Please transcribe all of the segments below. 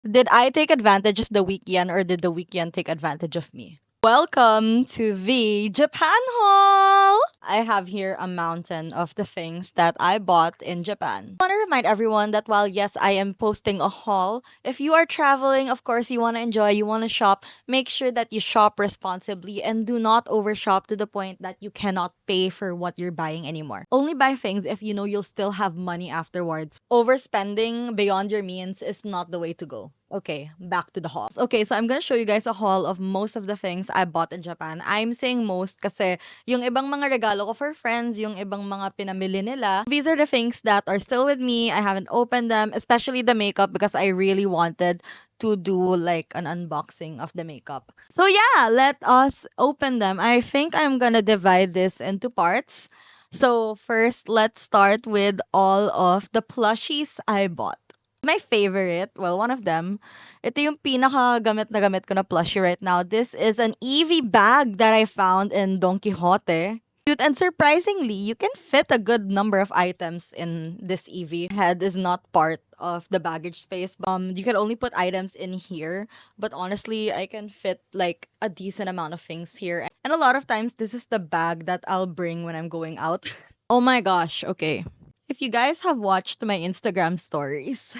Did I take advantage of the weekend or did the weekend take advantage of me? Welcome to the Japan haul! I have here a mountain of the things that I bought in Japan. I want to remind everyone that while yes, I am posting a haul, if you are traveling, of course, you want to enjoy, you want to shop, make sure that you shop responsibly and do not overshop to the point that you cannot pay for what you're buying anymore. Only buy things if you know you'll still have money afterwards. Overspending beyond your means is not the way to go. Okay, back to the haul. Okay, so I'm gonna show you guys a haul of most of the things I bought in Japan. I'm saying most kasi yung ibang mga regalo ko for friends, yung ibang mga pinamili nila, these are the things that are still with me. I haven't opened them, especially the makeup because I really wanted to do like an unboxing of the makeup. So yeah, let us open them. I think I'm gonna divide this into parts. So first, let's start with all of the plushies I bought. My favorite, well, one of them, ito yung pinaka gamit na gamit ko na plushie right now. This is an Eevee bag that I found in Don Quixote. Cute, and surprisingly, you can fit a good number of items in this Eevee. Head is not part of the baggage space. You can only put items in here, but honestly, I can fit like a decent amount of things here. And a lot of times, this is the bag that I'll bring when I'm going out. Oh my gosh, okay. If you guys have watched my Instagram stories,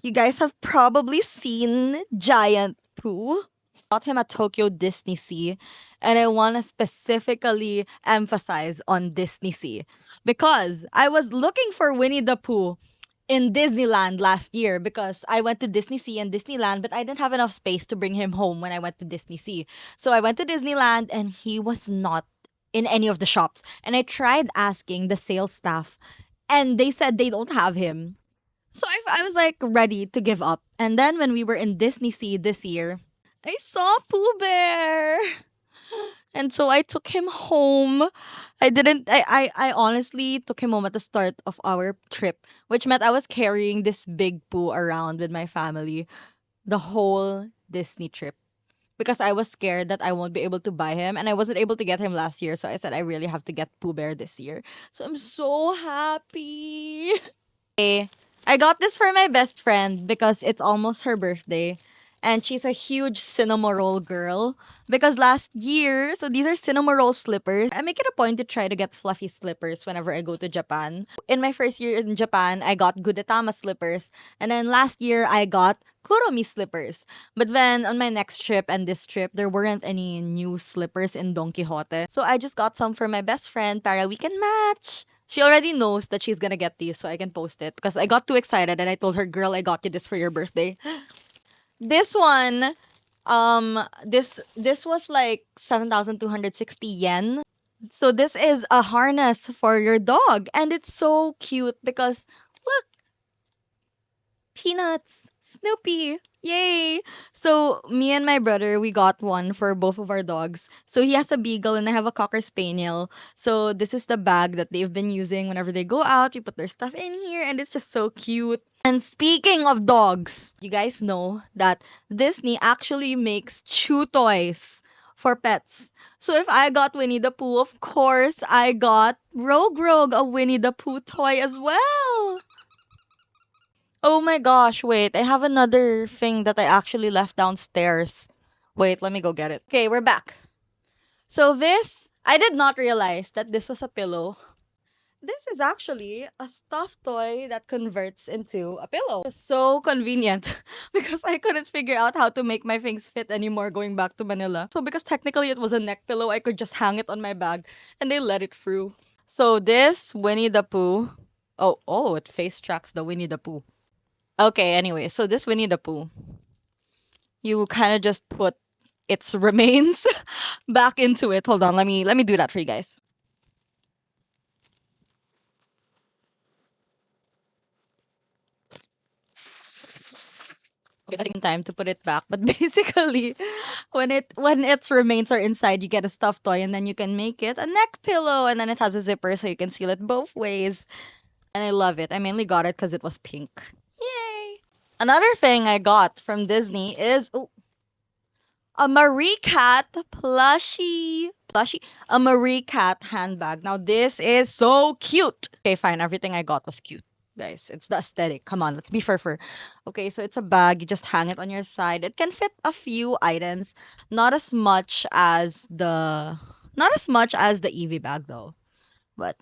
you guys have probably seen Giant Pooh. Got him at Tokyo Disney Sea, and I want to specifically emphasize on Disney Sea because I was looking for Winnie the Pooh in Disneyland last year because I went to Disney Sea and Disneyland, but I didn't have enough space to bring him home when I went to Disney Sea. So I went to Disneyland and he was not in any of the shops. And I tried asking the sales staff and they said they don't have him. So I was like ready to give up. And then when we were in Disney Sea this year, I saw Pooh Bear. And so I took him home. I honestly took him home at the start of our trip, which meant I was carrying this big Pooh around with my family the whole Disney trip because I was scared that I won't be able to buy him and I wasn't able to get him last year. So I said I really have to get Pooh Bear this year. So I'm so happy. I got this for my best friend because it's almost her birthday. And she's a huge cinema roll girl. Because last year, so these are cinema roll slippers. I make it a point to try to get fluffy slippers whenever I go to Japan. In my first year in Japan, I got Gudetama slippers. And then last year, I got Kuromi slippers. But then on my next trip and this trip, there weren't any new slippers in Don Quixote. So I just got some for my best friend para we can match. She already knows that she's gonna get these, so I can post it. Because I got too excited and I told her, girl, I got you this for your birthday. This one, this was like 7,260 yen. So this is a harness for your dog. And it's so cute because look, Peanuts, Snoopy. Yay! So me and my brother, we got one for both of our dogs. So he has a beagle and I have a cocker spaniel. So this is the bag that they've been using whenever they go out. We put their stuff in here and it's just so cute. And speaking of dogs, you guys know that Disney actually makes chew toys for pets. So if I got Winnie the Pooh, of course I got Rogue, a Winnie the Pooh toy as well. Oh my gosh, wait. I have another thing that I actually left downstairs. Wait, let me go get it. Okay, we're back. So this, I did not realize that this was a pillow. This is actually a stuffed toy that converts into a pillow. It's so convenient because I couldn't figure out how to make my things fit anymore going back to Manila. So because technically it was a neck pillow, I could just hang it on my bag and they let it through. So this Winnie the Pooh. Oh, it face tracks the Winnie the Pooh. Okay, anyway, so this Winnie the Pooh, you kind of just put its remains back into it. Hold on, let me do that for you guys. Okay, taking time to put it back, but basically, when its remains are inside, you get a stuffed toy, and then you can make it a neck pillow, and then it has a zipper, so you can seal it both ways. And I love it. I mainly got it because it was pink. Yay! Another thing I got from Disney is a Marie Cat plushie, a Marie Cat handbag. Now this is so cute. Okay, fine. Everything I got was cute. guys. It's the aesthetic. Come on, let's be fur. Okay, so it's a bag. You just hang it on your side. It can fit a few items, not as much as the Evie bag though. But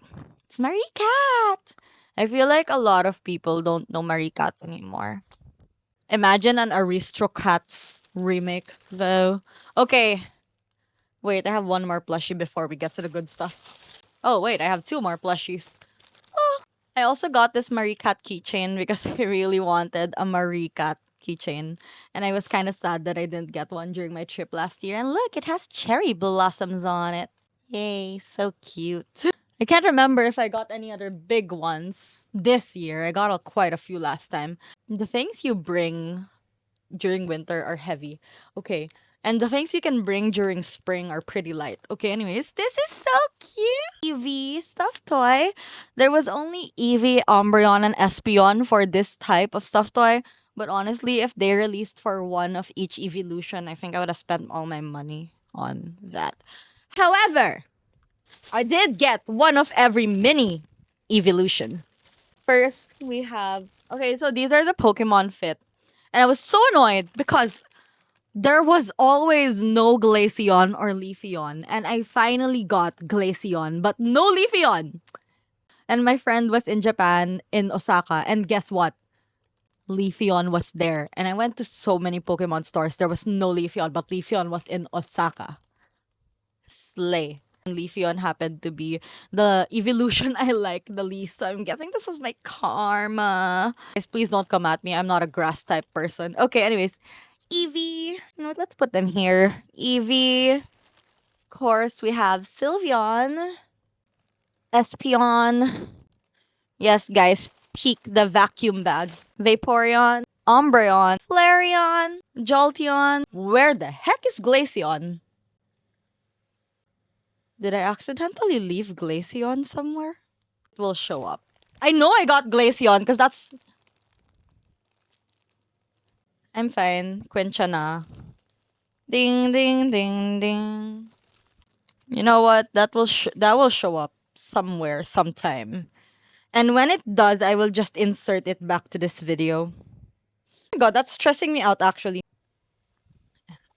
it's Marie Cat. I feel like a lot of people don't know Marie Cat anymore. Imagine an Aristocats remake though. Okay, wait, I have one more plushie before we get to the good stuff. Oh wait, I have two more plushies. I also got this Marie Cat keychain because I really wanted a Marie Cat keychain. And I was kind of sad that I didn't get one during my trip last year. And look, it has cherry blossoms on it. Yay, so cute. I can't remember if I got any other big ones this year. I got quite a few last time. The things you bring during winter are heavy. Okay. And the things you can bring during spring are pretty light. Okay, anyways, this is so cute. Eevee stuffed toy. There was only Eevee, Umbreon, and Espeon for this type of stuffed toy. But honestly, if they released for one of each evolution, I think I would have spent all my money on that. However, I did get one of every mini evolution. First, we have. Okay, so these are the Pokemon fit. And I was so annoyed because there was always no Glaceon or Leafeon. And I finally got Glaceon, but no Leafeon. And my friend was in Japan, in Osaka. And guess what? Leafeon was there. And I went to so many Pokemon stores. There was no Leafeon, but Leafeon was in Osaka. Slay. Leafeon happened to be the evolution I like the least. So I'm guessing this was my karma. Guys, please don't come at me. I'm not a grass type person. Okay, anyways. Eevee. You know what? Let's put them here. Eevee. Of course, we have Sylveon. Espeon. Yes, guys. Peek the vacuum bag. Vaporeon. Umbreon. Flareon. Jolteon. Where the heck is Glaceon? Did I accidentally leave Glaceon somewhere? It will show up. I know I got Glaceon because that's... I'm fine. Quencha na. Ding, ding, ding, ding. You know what? That will show up somewhere, sometime. And when it does, I will just insert it back to this video. Oh my god, that's stressing me out actually.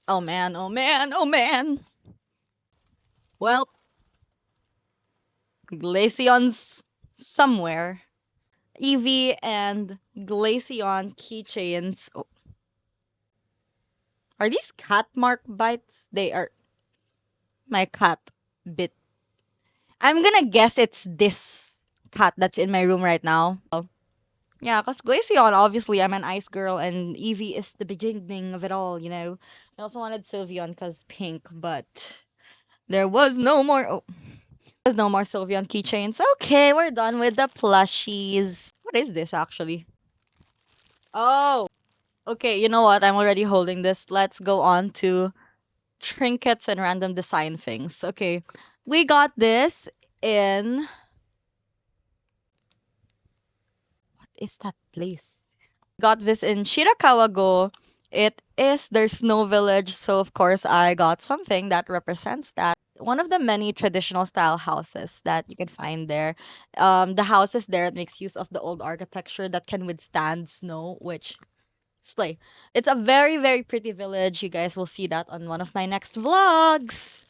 Oh man, oh man, oh man. Well, Glaceon's somewhere. Eevee and Glaceon keychains. Oh. Are these cat mark bites? They are. My cat bit. I'm gonna guess it's this cat that's in my room right now. Yeah, because Glaceon, obviously, I'm an ice girl, and Eevee is the beginning of it all, you know? I also wanted Sylveon because pink, but there was no more. Oh, there's no more Sylveon keychains. Okay, we're done with the plushies. What is this actually? Oh, okay, you know what? I'm already holding this. Let's go on to trinkets and random design things. Okay, we got this in. What is that place? Got this in Shirakawa-go. It is their snow village, so of course I got something that represents that. One of the many traditional style houses that you can find there. The houses there it makes use of the old architecture that can withstand snow, which slay. It's a very, very pretty village. You guys will see that on one of my next vlogs.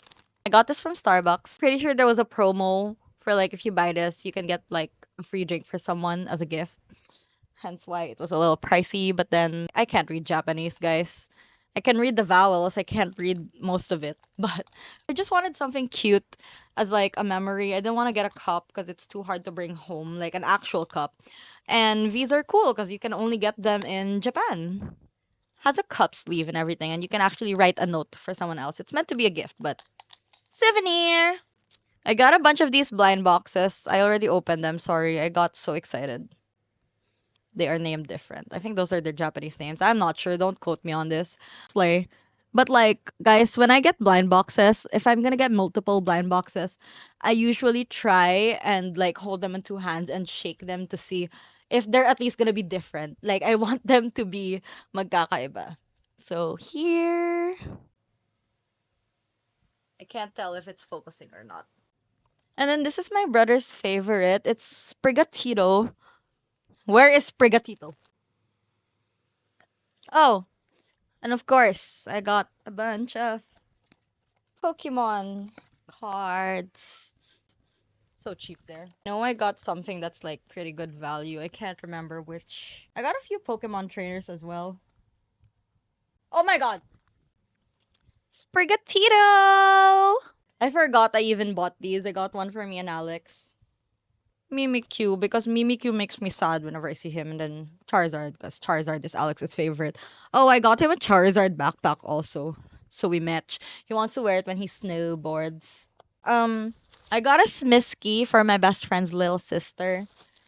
I got this from Starbucks. Pretty sure there was a promo for like if you buy this, you can get like a free drink for someone as a gift. Hence why it was a little pricey, but then I can't read Japanese, guys. I can read the vowels, I can't read most of it. But I just wanted something cute as like a memory. I didn't want to get a cup because it's too hard to bring home, like an actual cup. And these are cool because you can only get them in Japan. Has a cup sleeve and everything, and you can actually write a note for someone else. It's meant to be a gift, but souvenir. I got a bunch of these blind boxes. I already opened them. Sorry, I got so excited. They are named different. I think those are their Japanese names. I'm not sure. Don't quote me on this. Slay. But like, guys, when I get blind boxes, if I'm gonna get multiple blind boxes, I usually try and like hold them in two hands and shake them to see if they're at least gonna be different. Like I want them to be magkakaiba. So here, I can't tell if it's focusing or not. And then this is my brother's favorite. It's Sprigatito. Where is Sprigatito? Oh, and of course, I got a bunch of Pokemon cards. So cheap there. No, I got something that's like pretty good value. I can't remember which. I got a few Pokemon trainers as well. Oh my god! Sprigatito! I forgot I even bought these. I got one for me and Alex. Mimikyu, because Mimikyu makes me sad whenever I see him, and then Charizard, because Charizard is Alex's favorite. Oh, I got him a Charizard backpack also. So we match. He wants to wear it when he snowboards. I got a Smisky for my best friend's little sister.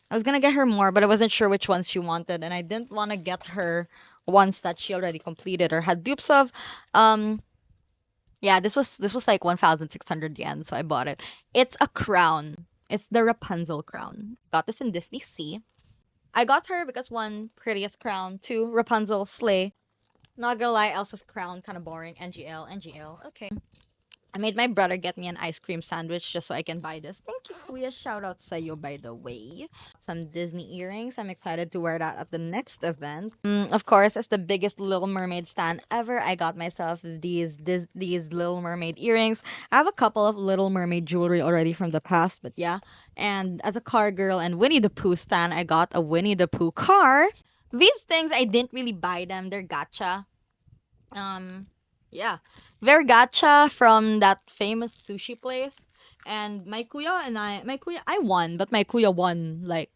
I was gonna get her more, but I wasn't sure which ones she wanted, and I didn't want to get her ones that she already completed or had dupes of. Yeah, this was like 1,600 yen, so I bought it. It's a crown. It's the Rapunzel crown. Got this in Disney Sea. I got her because one, prettiest crown. Two, Rapunzel slay. Not gonna lie, Elsa's crown kind of boring. NGL, NGL. Okay. I made my brother get me an ice cream sandwich just so I can buy this. Thank you, Kuya. Shout out sa'yo, by the way. Some Disney earrings. I'm excited to wear that at the next event. Of course, as the biggest Little Mermaid stan ever, I got myself these Little Mermaid earrings. I have a couple of Little Mermaid jewelry already from the past, but yeah. And as a car girl and Winnie the Pooh stan, I got a Winnie the Pooh car. These things, I didn't really buy them. They're gacha. Um, yeah. Vergacha from that famous sushi place. And my kuya, I won, but my kuya won like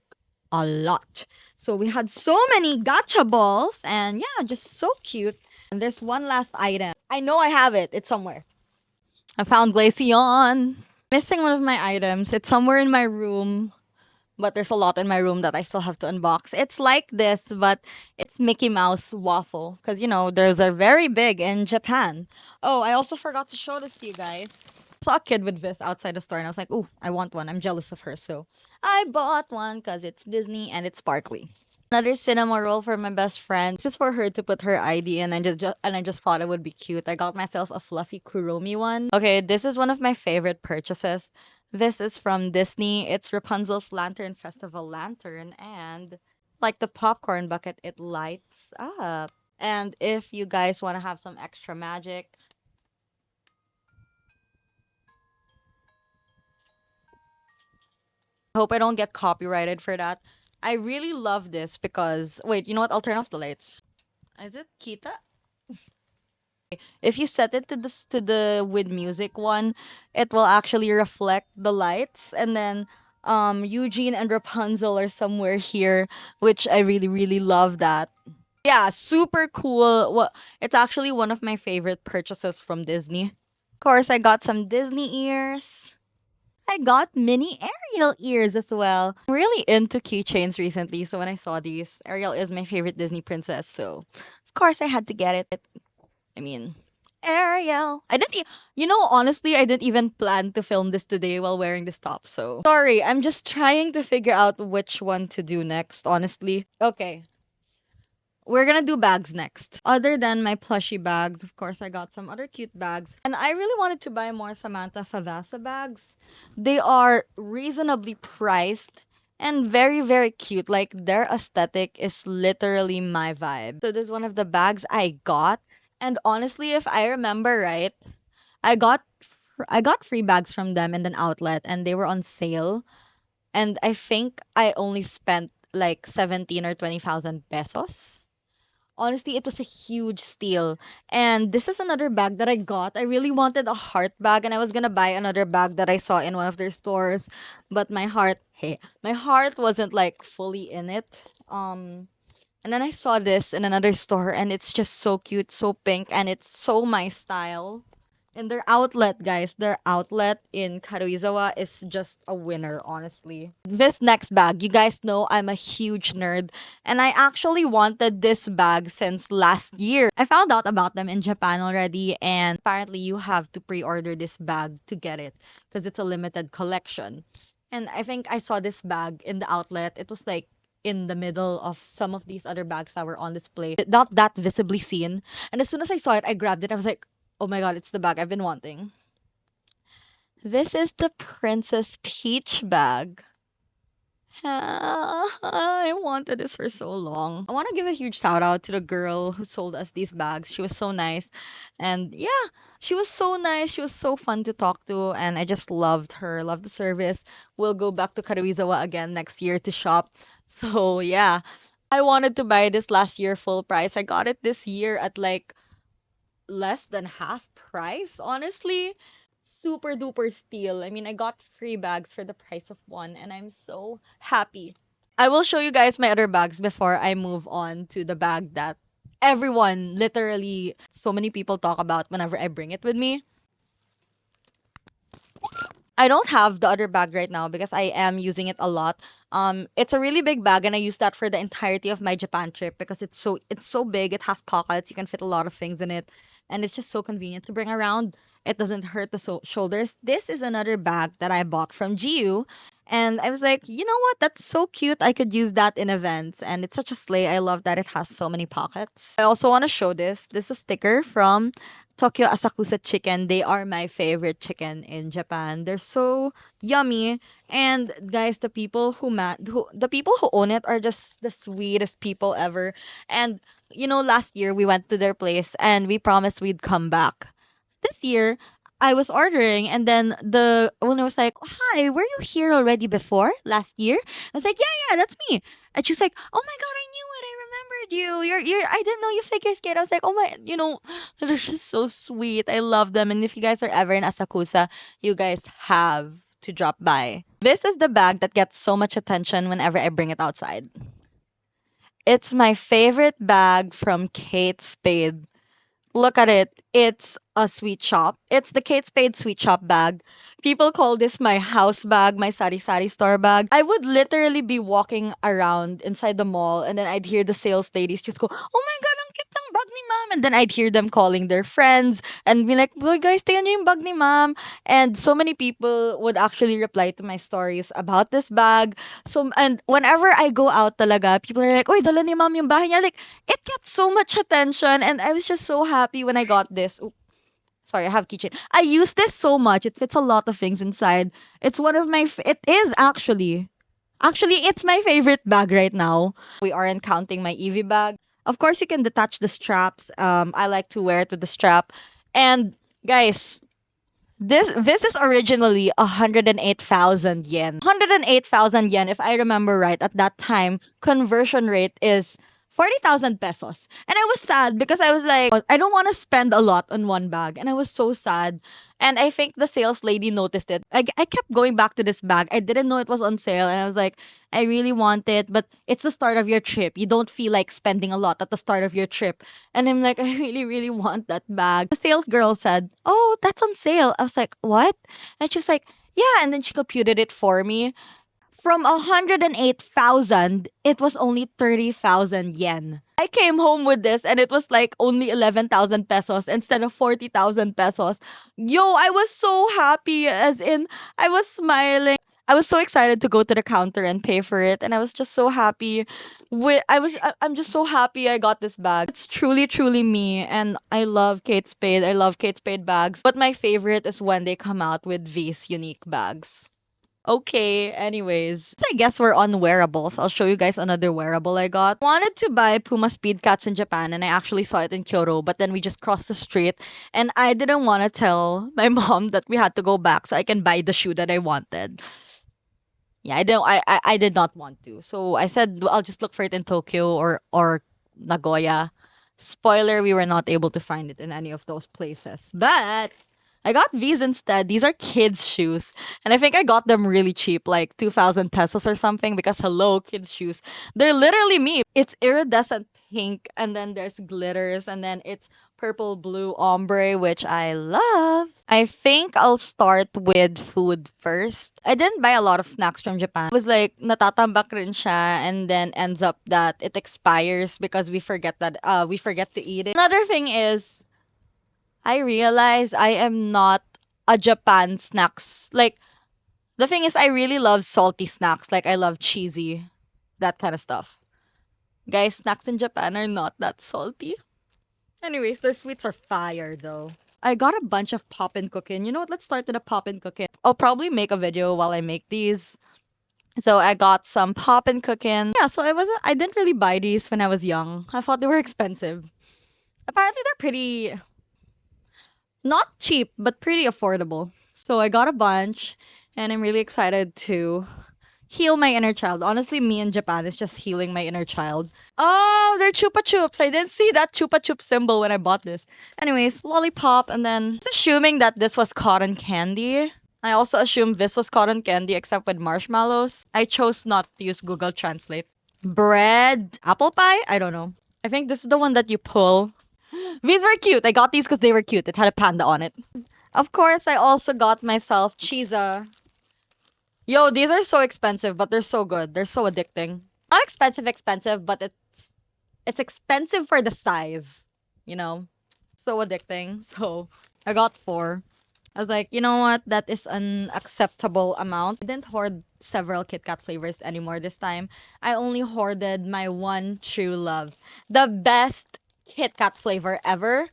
a lot. So we had so many gacha balls, and yeah, just so cute. And there's one last item. I know I have it. It's somewhere. I found Glaceon. Missing one of my items. It's somewhere in my room, but there's a lot in my room that I still have to unbox. It's like this, but it's Mickey Mouse waffle because those are very big in Japan. Oh, I also forgot to show this to you guys. Saw a kid with this outside the store, and I was like, "Ooh, I want one." I'm jealous of her, so I bought one because it's Disney and it's sparkly. Another cinema roll for my best friend. This is for her to put her ID in, and I just thought it would be cute. I got myself a fluffy Kuromi one. Okay, this is one of my favorite purchases. This is from Disney. It's Rapunzel's Lantern Festival lantern, and like the popcorn bucket, it lights up. And if you guys want to have some extra magic, I hope I don't get copyrighted for that. I really love this because wait, you know what? I'll turn off the lights. Is it Kita? If you set it to the with music one, it will actually reflect the lights, and then Eugene and Rapunzel are somewhere here, which I really really love that. Yeah, super cool. Well, it's actually one of my favorite purchases from Disney. Of course, I got some Disney ears. I got mini Ariel ears as well. I'm really into keychains recently, so when I saw these, Ariel is my favorite Disney princess, so of course I had to get it. I mean, Ariel. Honestly, I didn't even plan to film this today while wearing this top, so sorry. I'm just trying to figure out which one to do next, honestly. Okay, we're gonna do bags next. Other than my plushy bags, of course, I got some other cute bags. And I really wanted to buy more Samantha Favasa bags. They are reasonably priced and very, very cute. Like, their aesthetic is literally my vibe. So, this is one of the bags I got. And honestly, if I remember right, I got I got free bags from them in an outlet, and they were on sale. And I think I only spent like 17 or 20,000 pesos. Honestly, it was a huge steal. And this is another bag that I got. I really wanted a heart bag, and I was gonna buy another bag that I saw in one of their stores, but my heart wasn't like fully in it. And then I saw this in another store, and it's just so cute, so pink, and it's so my style. And their outlet, guys, their outlet in Karuizawa is just a winner, honestly. This next bag, you guys know I'm a huge nerd, and I actually wanted this bag since last year. I found out about them in Japan already, and apparently you have to pre-order this bag to get it because it's a limited collection. And I think I saw this bag in the outlet. It was like in the middle of some of these other bags that were on display, not that visibly seen. And as soon as I saw it, I grabbed it. I was like, oh my god, it's the bag I've been wanting. This is the Princess Peach bag. I wanted this for so long. I want to give a huge shout out to the girl who sold us these bags. She was so nice. And yeah, she was so nice. She was so fun to talk to. And I just loved her, loved the service. We'll go back to Karuizawa again next year to shop. So yeah, I wanted to buy this last year full price. I got it this year at like less than half price, honestly. Super duper steal. I mean, I got free bags for the price of one, and I'm so happy. I will show you guys my other bags before I move on to the bag that everyone, literally, so many people talk about whenever I bring it with me. I don't have the other bag right now because I am using it a lot. It's a really big bag, and I use that for the entirety of my Japan trip because it's so big. It has pockets. You can fit a lot of things in it, and it's just so convenient to bring around. It doesn't hurt the shoulders. This is another bag that I bought from GU, and I was like, you know what? That's so cute. I could use that in events, and it's such a sleigh. I love that it has so many pockets. I also want to show this. This is a sticker from Tokyo Asakusa chicken. They are my favorite chicken in Japan. They're so yummy. And guys, the people who own it are just the sweetest people ever. And last year we went to their place and we promised we'd come back. This year, I was ordering, and then the owner was like, "Hi, were you here already before last year?" I was like, "Yeah, yeah, that's me." And she's like, "Oh my god, I knew it. I remembered you. You're. I didn't know you figure skate." I was like, "Oh my, they're just so sweet. I love them. And if you guys are ever in Asakusa, you guys have to drop by." This is the bag that gets so much attention whenever I bring it outside. It's my favorite bag from Kate Spade. Look at it. It's a sweet shop. It's the Kate Spade sweet shop bag. People call this my house bag, my sari sari store bag. I would literally be walking around inside the mall, and then I'd hear the sales ladies just go, "Oh my god, ang cute ng bag ni ma'am." And then I'd hear them calling their friends and be like, "Boy guys, tingnan niyo yung bag ni ma'am." And so many people would actually reply to my stories about this bag. So, and whenever I go out talaga, people are like, "Oy, dala ni ma'am yung bahay niya." Like, it gets so much attention, and I was just so happy when I got this. Sorry, I have keychain. I use this so much. It fits a lot of things inside. It's one of my. It is actually. Actually, it's my favorite bag right now. We aren't counting my Evie bag. Of course, you can detach the straps. I like to wear it with the strap. And guys, this is originally 108,000 yen. 108,000 yen, if I remember right, at that time, conversion rate is 40,000 pesos. And I was sad because I was like, I don't want to spend a lot on one bag. And I was so sad. And I think the sales lady noticed it. I kept going back to this bag. I didn't know it was on sale. And I was like, I really want it, but it's the start of your trip. You don't feel like spending a lot at the start of your trip. And I'm like, I really, really want that bag. The sales girl said, "Oh, that's on sale." I was like, "What?" And she was like, "Yeah." And then she computed it for me. From 108,000, it was only 30,000 yen. I came home with this and it was like only 11,000 pesos instead of 40,000 pesos. Yo, I was so happy, as in, I was smiling. I was so excited to go to the counter and pay for it, and I was just so happy. I'm just so happy I got this bag. It's truly, truly me, and I love Kate Spade. I love Kate Spade bags, but my favorite is when they come out with these unique bags. Okay, anyways. I guess we're on wearables. I'll show you guys another wearable I got. Wanted to buy Puma Speed Cats in Japan, and I actually saw it in Kyoto, but then we just crossed the street and I didn't want to tell my mom that we had to go back so I can buy the shoe that I wanted. Yeah, I don't I did not want to. So I said, "I'll just look for it in Tokyo or Nagoya." Spoiler, we were not able to find it in any of those places. But I got these instead. These are kids' shoes. And I think I got them really cheap, like 2,000 pesos or something, because hello, kids' shoes. They're literally me. It's iridescent pink, and then there's glitters, and then it's purple blue ombre, which I love. I think I'll start with food first. I didn't buy a lot of snacks from Japan. It was like natatambak rin siya, and then ends up that it expires because we forget to eat it. Another thing is I realize I am not a Japan snacks. Like, the thing is, I really love salty snacks. Like, I love cheesy, that kind of stuff. Guys, snacks in Japan are not that salty. Anyways, their sweets are fire though. I got a bunch of pop and cooking. You know what? Let's start with a pop and cooking. I'll probably make a video while I make these. So I got some pop and cooking. Yeah, so I didn't really buy these when I was young. I thought they were expensive. Apparently they're pretty not cheap, but pretty affordable. So I got a bunch and I'm really excited to heal my inner child. Honestly, me in Japan is just healing my inner child. Oh, they're chupa chups. I didn't see that chupa chup symbol when I bought this. Anyways, lollipop, and then assuming that this was cotton candy. I also assumed this was cotton candy except with marshmallows. I chose not to use Google Translate. Bread, apple pie? I don't know. I think this is the one that you pull. These were cute. I got these because they were cute. It had a panda on it. Of course, I also got myself cheesa. Yo, these are so expensive, but they're so good. They're so addicting. Not expensive, but it's expensive for the size. You know? So addicting. So I got four. I was like, you know what? That is an acceptable amount. I didn't hoard several KitKat flavors anymore this time. I only hoarded my one true love. The best KitKat flavor ever.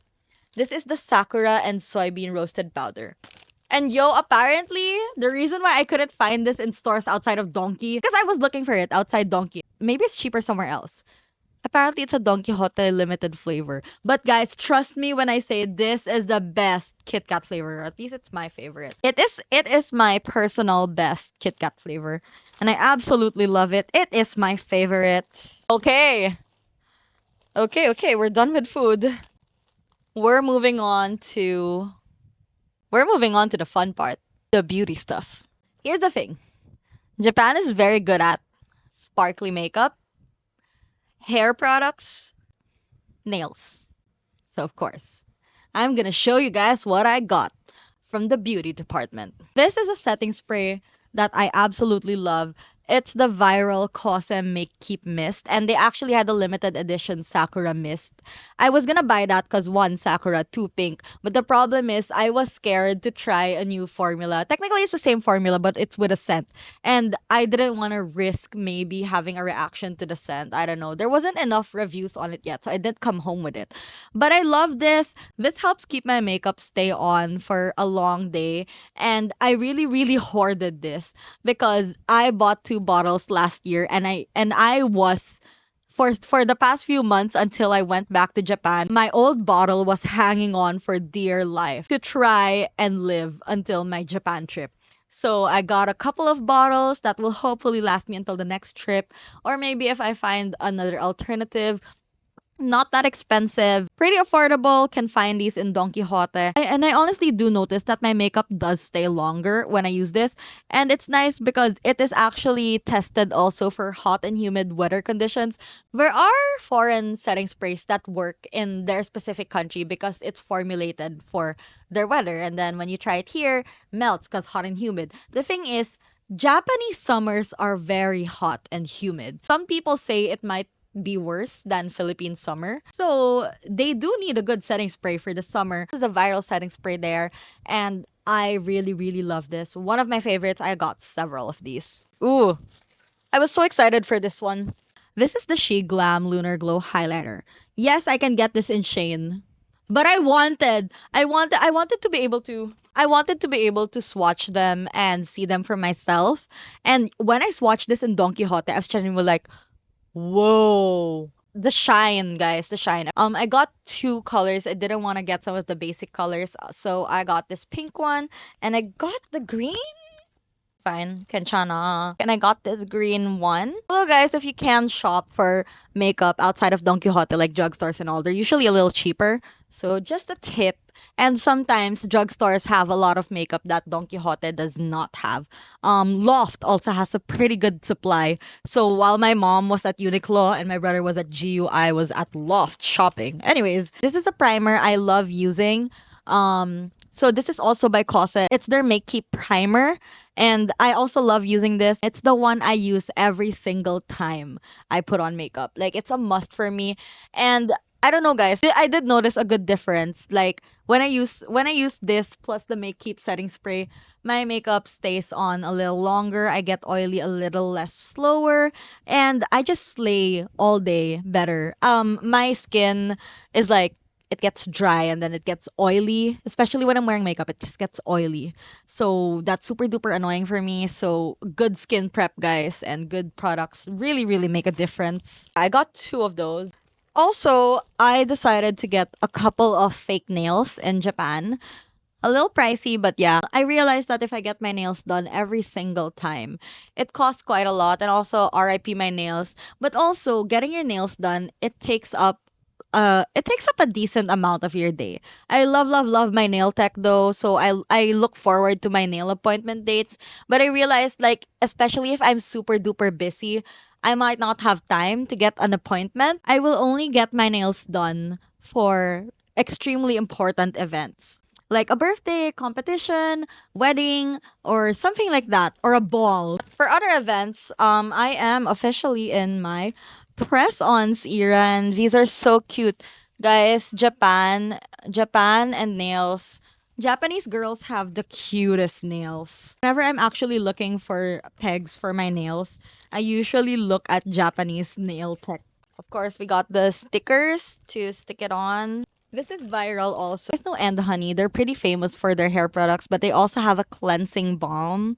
This is the Sakura and soybean roasted powder. And yo, apparently, the reason why I couldn't find this in stores outside of Donkey, because I was looking for it outside Donkey. Maybe it's cheaper somewhere else. Apparently, it's a Don Quixote limited flavor. But guys, trust me when I say this is the best Kit Kat flavor. Or at least it's my favorite. It is my personal best Kit Kat flavor. And I absolutely love it. It is my favorite. Okay. Okay, we're done with food. We're moving on to the fun part, the beauty stuff. Here's the thing. Japan is very good at sparkly makeup, hair products, nails. So, of course, I'm gonna show you guys what I got from the beauty department. This is a setting spray that I absolutely love. It's the viral Kosem Make Keep Mist, and they actually had a limited edition Sakura Mist. I was gonna buy that because one, Sakura, two, pink. But the problem is, I was scared to try a new formula. Technically, it's the same formula, but it's with a scent. And I didn't want to risk maybe having a reaction to the scent. I don't know. There wasn't enough reviews on it yet, so I didn't come home with it. But I love this. This helps keep my makeup stay on for a long day. And I really, really hoarded this because I bought two bottles last year and I was for the past few months until I went back to Japan, my old bottle was hanging on for dear life to try and live until my Japan trip. So I got a couple of bottles that will hopefully last me until the next trip. Or maybe if I find another alternative, not that expensive, pretty affordable, can find these in Don Quixote. And I honestly do notice that my makeup does stay longer when I use this. And it's nice because it is actually tested also for hot and humid weather conditions. There are foreign setting sprays that work in their specific country because it's formulated for their weather. And then when you try it here, melts because hot and humid. The thing is, Japanese summers are very hot and humid. Some people say it might be worse than Philippine summer. So they do need a good setting spray for the summer. This is a viral setting spray there. And I really, really love this. One of my favorites. I got several of these. Ooh, I was so excited for this one. This is the She Glam Lunar Glow Highlighter. Yes, I can get this in Shane. But I wanted to be able to swatch them and see them for myself. And when I swatched this in Don Quixote, I was genuinely like, whoa. The shine, guys, the shine. I got two colors. I didn't want to get some of the basic colors. So I got this pink one and I got the green. Fine, Kenchana. And I got this green one. Hello guys, if you can shop for makeup outside of Don Quixote, like drugstores and all, they're usually a little cheaper. So just a tip. And sometimes drugstores have a lot of makeup that Don Quixote does not have. Loft also has a pretty good supply. So while my mom was at Uniqlo and my brother was at GU, I was at Loft shopping. Anyways, this is a primer I love using. So this is also by Cose. It's their Make Keep primer. And I also love using this. It's the one I use every single time I put on makeup. Like, it's a must for me. And I don't know, guys. I did notice a good difference. Like when I use this plus the Make Keep setting spray, my makeup stays on a little longer. I get oily a little less slower, and I just slay all day better. My skin is like it gets dry and then it gets oily. Especially when I'm wearing makeup, it just gets oily. So that's super duper annoying for me. So good skin prep, guys, and good products really, really make a difference. I got two of those. Also, I decided to get a couple of fake nails in Japan. A little pricey, but yeah. I realized that if I get my nails done every single time, it costs quite a lot. And also, RIP my nails. But also, getting your nails done, it takes up a decent amount of your day. I love love love my nail tech though, so I look forward to my nail appointment dates. But I realized like especially if I'm super duper busy, I might not have time to get an appointment. I will only get my nails done for extremely important events. Like a birthday, competition, wedding, or something like that, or a ball. For other events, I am officially in my press-ons era, and these are so cute, guys. Japan, and nails. Japanese girls have the cutest nails. Whenever I'm actually looking for pegs for my nails, I usually look at Japanese nail tech. Of course, we got the stickers to stick it on. This is viral also. You guys know And Honey. They're pretty famous for their hair products, but they also have a cleansing balm.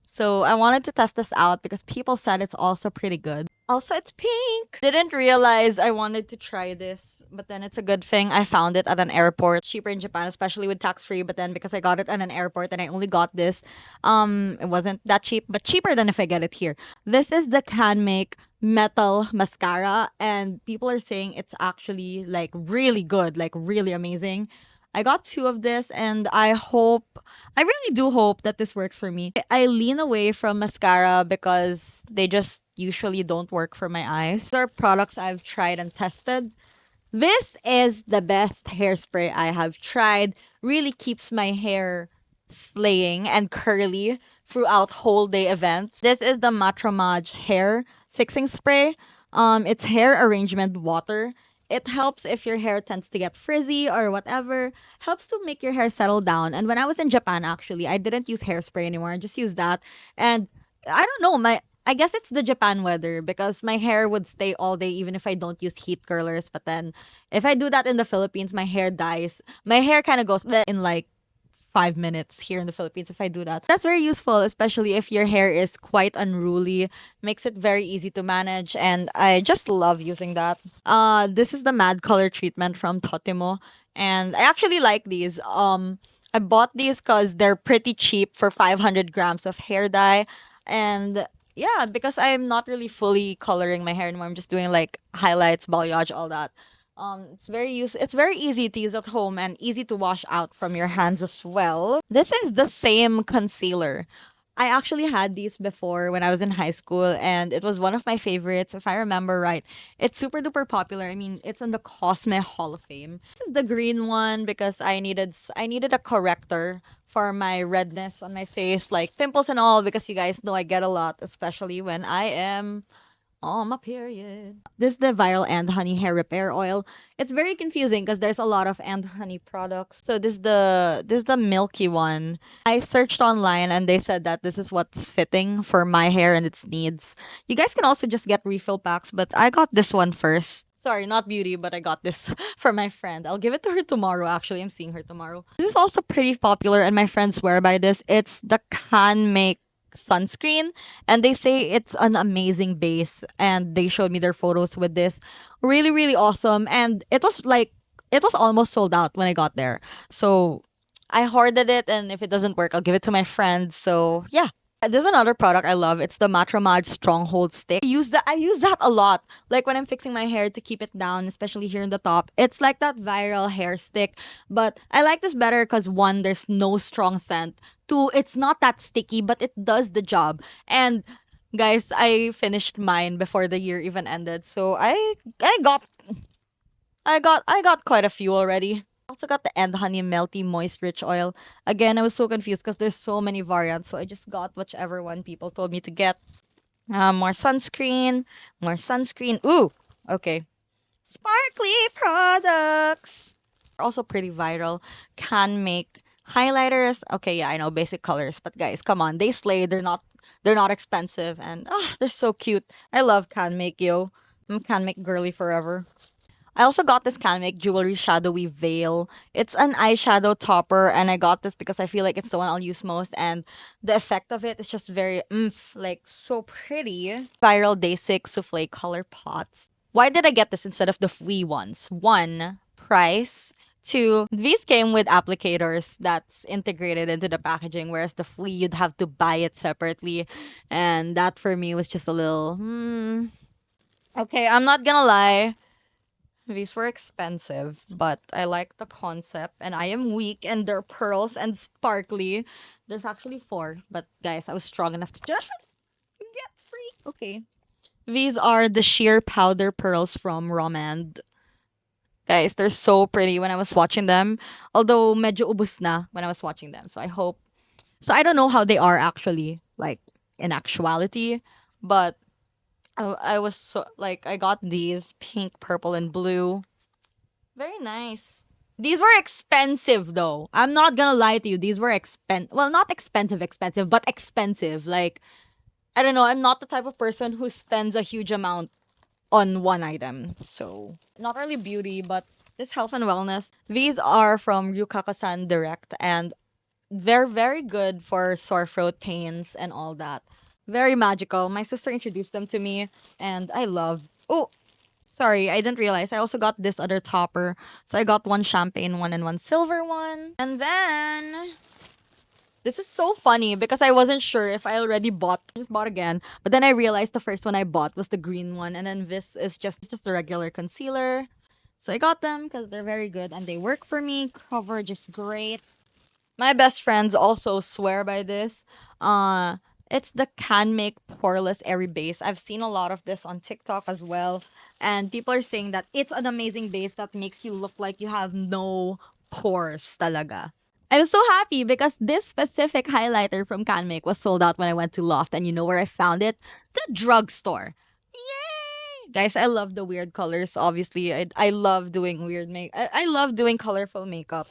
So I wanted to test this out because people said it's also pretty good. Also, it's pink. Didn't realize I wanted to try this, but then it's a good thing I found it at an airport. It's cheaper in Japan, especially with tax free. But then because I got it at an airport and I only got this, it wasn't that cheap, but cheaper than if I get it here. This is the Can Make Metal Mascara, and people are saying it's actually like really good, like really amazing. I got two of this and I really do hope that this works for me. I lean away from mascara because they just usually don't work for my eyes. These are products I've tried and tested. This is the best hairspray I have tried. Really keeps my hair slaying and curly throughout whole day events. This is the Matramaj hair fixing spray. It's hair arrangement water. It helps if your hair tends to get frizzy or whatever. Helps to make your hair settle down. And when I was in Japan, actually, I didn't use hairspray anymore. I just used that. And I don't know, I guess it's the Japan weather because my hair would stay all day even if I don't use heat curlers. But then if I do that in the Philippines, my hair dies. My hair kind of goes bleh in like 5 minutes here in the Philippines if I do that. That's very useful, especially if your hair is quite unruly. Makes it very easy to manage, and I just love using that. This is the Mad Color treatment from Totemo, and I actually like these. I bought these because they're pretty cheap for 500 grams of hair dye, and yeah, because I'm not really fully coloring my hair anymore. I'm just doing like highlights, balayage, all that. It's very easy to use at home and easy to wash out from your hands as well. This is the same concealer. I actually had these before when I was in high school and it was one of my favorites if I remember right. It's super duper popular. I mean, it's on the Cosme Hall of Fame. This is the green one because I needed a corrector for my redness on my face, like pimples and all because you guys know I get a lot, especially when I am on my period. This is the Viral and Honey Hair Repair Oil. It's very confusing because there's a lot of and honey products. So this is the milky one. I searched online and they said that this is what's fitting for my hair and its needs. You guys can also just get refill packs, but I got this one first. Sorry, not beauty, but I got this for my friend. I'll give it to her tomorrow. Actually, I'm seeing her tomorrow. This is also pretty popular, and my friends swear by this. It's the Can Make sunscreen, and they say it's an amazing base, and they showed me their photos with this. Really, really awesome. And it was almost sold out when I got there. So I hoarded it, and if it doesn't work, I'll give it to my friend. So yeah. There's another product I love. It's the Matramaj Stronghold Stick. I use that a lot. Like when I'm fixing my hair to keep it down, especially here in the top. It's like that viral hair stick. But I like this better because one, there's no strong scent. Two, it's not that sticky, but it does the job. And guys, I finished mine before the year even ended. So I got quite a few already. Also got the End Honey Melty Moist Rich Oil. Again, I was so confused because there's so many variants, so I just got whichever one people told me to get. More sunscreen, more sunscreen. Ooh, okay. Sparkly products. Also pretty viral. Can make highlighters. Okay, yeah, I know basic colors, but guys, come on, they slay. They're not expensive, and they're so cute. I love Can Make, yo. Can Make girly forever. I also got this Canmake Jewelry Shadowy Veil. It's an eyeshadow topper, and I got this because I feel like it's the one I'll use most, and the effect of it is just very like so pretty. Viral Day 6 Souffle Color Pots. Why did I get this instead of the free ones? One, price. Two, these came with applicators that's integrated into the packaging, whereas the free you'd have to buy it separately, and that for me was just a little. Okay, I'm not gonna lie. These were expensive, but I like the concept, and I am weak, and they're pearls and sparkly. There's actually four, but guys, I was strong enough to just get free. Okay. These are the sheer powder pearls from Romand. Guys, they're so pretty when I was watching them. Although medyo ubus na when I was watching them. So I hope. So I don't know how they are actually, like in actuality, but I was so like I got these pink, purple, and blue. Very nice. These were expensive though. I'm not gonna lie to you. These were well, not expensive, but expensive. Like I don't know, I'm not the type of person who spends a huge amount on one item. So not really beauty, but this health and wellness. These are from Ryukakasan Direct, and they're very good for sore throat pains and all that. Very magical. My sister introduced them to me, and I love. Oh, sorry, I didn't realize. I also got this other topper. So I got one champagne one and one silver one. And then this is so funny because I wasn't sure if I already bought, just bought again. But then I realized the first one I bought was the green one, and then this is just a regular concealer. So I got them because they're very good and they work for me. Coverage is great. My best friends also swear by this. Uh, it's the Can Make Poreless Airy Base. I've seen a lot of this on TikTok as well, and people are saying that it's an amazing base that makes you look like you have no pores talaga. I'm so happy because this specific highlighter from Can Make was sold out when I went to Loft, and you know where I found it? The drugstore. Yay! Guys, I love the weird colors. Obviously, I love doing weird make. I love doing colorful makeup.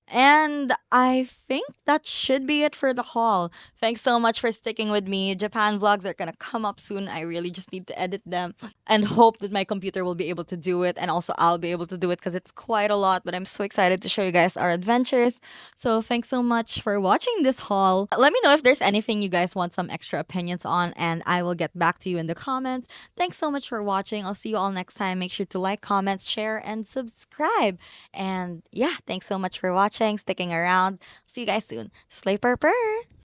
And I think that should be it for the haul. Thanks so much for sticking with me. Japan vlogs are gonna come up soon. I really just need to edit them and hope that my computer will be able to do it. And also, I'll be able to do it because it's quite a lot. But I'm so excited to show you guys our adventures. So, thanks so much for watching this haul. Let me know if there's anything you guys want some extra opinions on, and I will get back to you in the comments. Thanks so much for watching. I'll see you all next time. Make sure to like, comment, share, and subscribe. And yeah, thanks so much for watching, sticking around. See you guys soon. Slay purr.